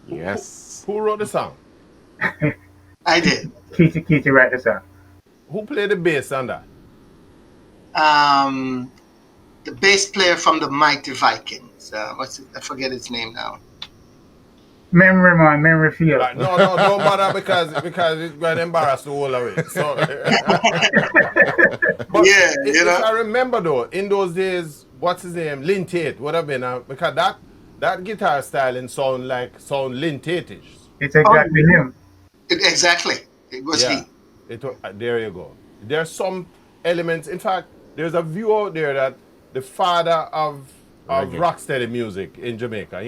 Yes. Who wrote the song? I did. Keith write the song. Who played the bass on that? The bass player from the Mighty Vikings. I forget his name now. Memory, man. Memory field. Right, no, don't bother because it's going to embarrass the whole of it. So, but Yeah, if I remember though, in those days, what's his name? Lynn Taitt would have been because that guitar styling sound Lynn Taitt-ish. It's exactly him. Exactly. It was he. There you go. There's some elements. In fact, there's a view out there that the father of Rocksteady music in Jamaica,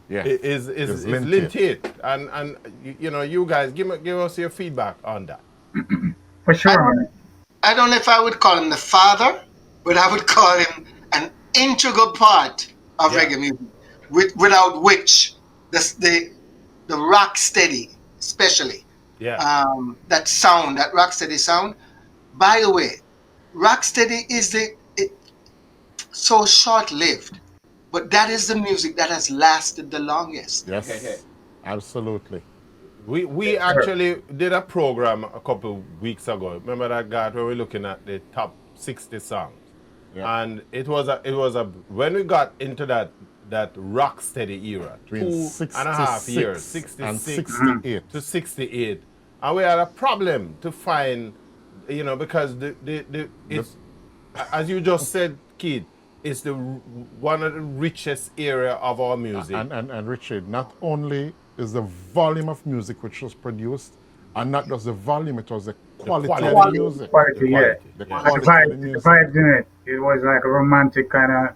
is Lynn Taitt. And you guys give us your feedback on that. For sure. I don't know if I would call him the father, but I would call him an integral part of reggae music, without which the Rocksteady, especially, that sound, that Rocksteady sound. By the way, Rocksteady is so short-lived, but that is the music that has lasted the longest. Yes, absolutely. We actually did a program a couple weeks ago. Remember that guy where we're looking at the top 60 songs, and it was when we got into that Rocksteady era, between 2.5 years, 66 and 68 to 68, and we had a problem to find, because it's as you just said, Keith, it's one of the richest area of our music. And Richard, not only is the volume of music which was produced, and not just the volume, it was the quality of the music. Quality, yeah. The quality of the music. The vibes in it. It was like a romantic kind of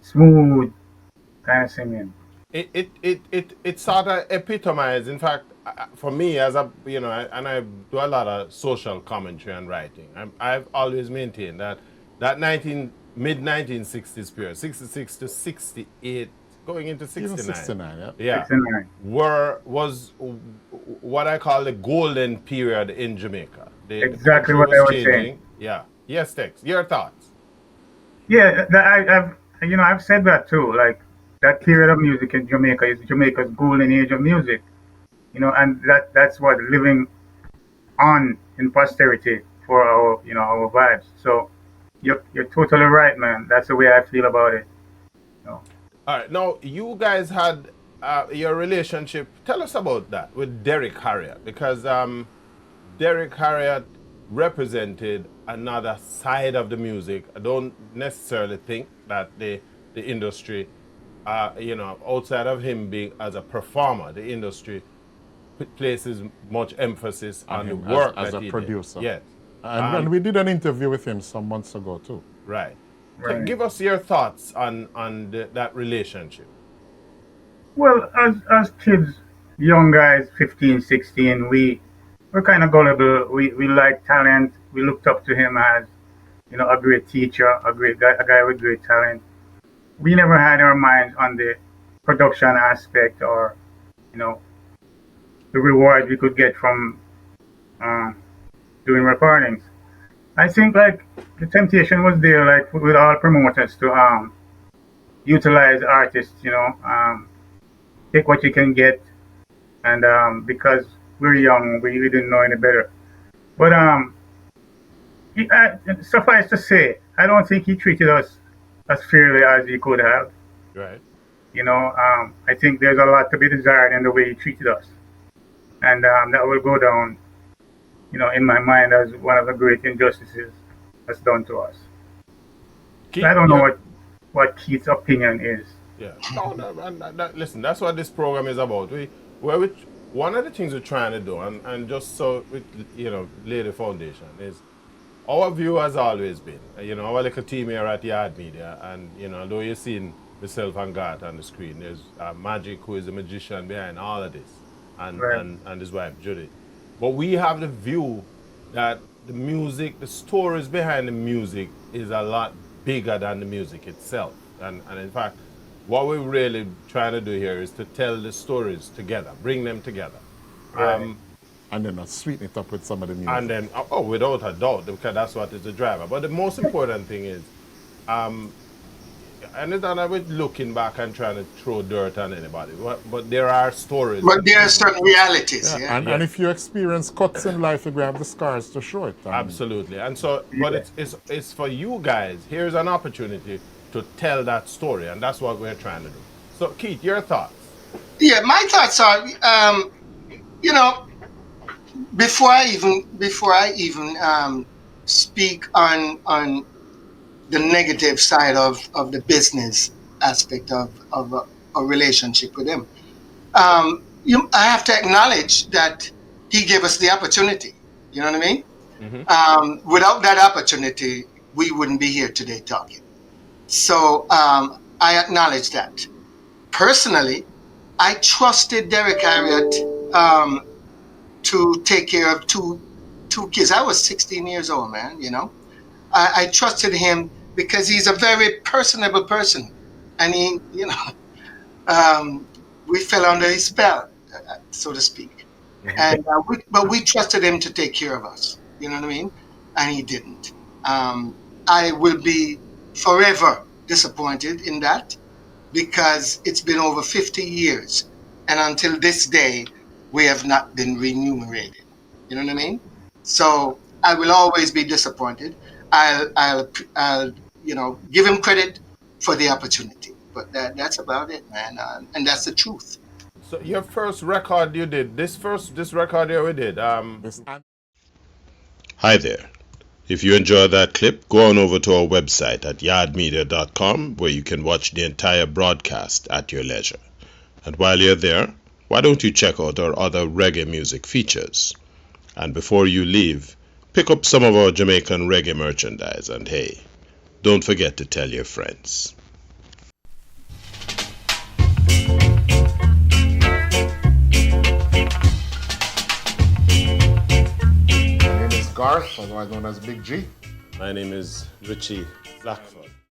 smooth kind of singing. It sort of epitomized, in fact, for me, as and I do a lot of social commentary and writing. I've always maintained that mid-1960s period, 66 to 68, going into 69. Even 69, yeah. 69. Was what I call the golden period in Jamaica. Exactly what I was saying. Yeah. Yes, Tex, your thoughts? Yeah, I've said that too. Like, that period of music in Jamaica is Jamaica's golden age of music. And that's what living on in posterity for our vibes. So you're totally right, man. That's the way I feel about it. All right. Now, you guys had your relationship. Tell us about that with Derrick Harriott, because Derrick Harriott represented another side of the music. I don't necessarily think that the industry, outside of him being as a performer, the industry places much emphasis on the work as that a he producer. did. Yes. And we did an interview with him some months ago too. Right. Right. Give us your thoughts on that relationship. Well, as kids, young guys, 15, 16, we're kind of gullible. We like talent. We looked up to him as, a great teacher, a guy with great talent. We never had our minds on the production aspect or, the reward we could get from doing recordings. I think like the temptation was there, like with all promoters, to utilize artists, take what you can get, and because we're young, we didn't know any better. But suffice to say, I don't think he treated us as fairly as he could have. Right. I think there's a lot to be desired in the way he treated us, and that will go down, in my mind as one of the great injustices that's done to us. Keith, I don't know what Keith's opinion is. Yeah. No, listen, that's what this program is about. One of the things we're trying to do, and just so we, lay the foundation, is our view has always been, our little team here at Yaawd Media, and, though you've seen myself and Garth on the screen, there's Magic, who is the magician behind all of this, and his wife, Judy. But we have the view that the music, the stories behind the music is a lot bigger than the music itself. And in fact, what we're really trying to do here is to tell the stories together, bring them together. Right. And then sweeten it up with some of the music. And then, without a doubt, because that's what is the driver. But the most important thing is, and it's not with looking back and trying to throw dirt on anybody, but there are stories. But there are certain realities, yeah. And if you experience cuts in life, you have the scars to show it. Absolutely. And so, but it's for you guys. Here's an opportunity to tell that story, and that's what we're trying to do. So, Keith, your thoughts? Yeah, my thoughts are, you know, before I even speak on the negative side of the business aspect of a relationship with him, I have to acknowledge that he gave us the opportunity. You know what I mean? Mm-hmm. Without that opportunity, we wouldn't be here today talking. So I acknowledge that. Personally, I trusted Derrick Harriott to take care of two kids. I was 16 years old, man, you know. I trusted him because he's a very personable person. And he, you know, we fell under his spell, so to speak. And but we trusted him to take care of us. You know what I mean? And he didn't. I will be forever disappointed in that because it's been over 50 years, and until this day, we have not been remunerated. You know what I mean? So I will always be disappointed. I'll you know, give him credit for the opportunity, but that's about it, man. And that's the truth. So your first record you did, this record here we did. Hi there. If you enjoyed that clip, go on over to our website at yawdmedia.com where you can watch the entire broadcast at your leisure. And while you're there, why don't you check out our other reggae music features? And before you leave, pick up some of our Jamaican reggae merchandise, and hey, don't forget to tell your friends. My name is Garth, otherwise known as Big G. My name is Richie Blackford.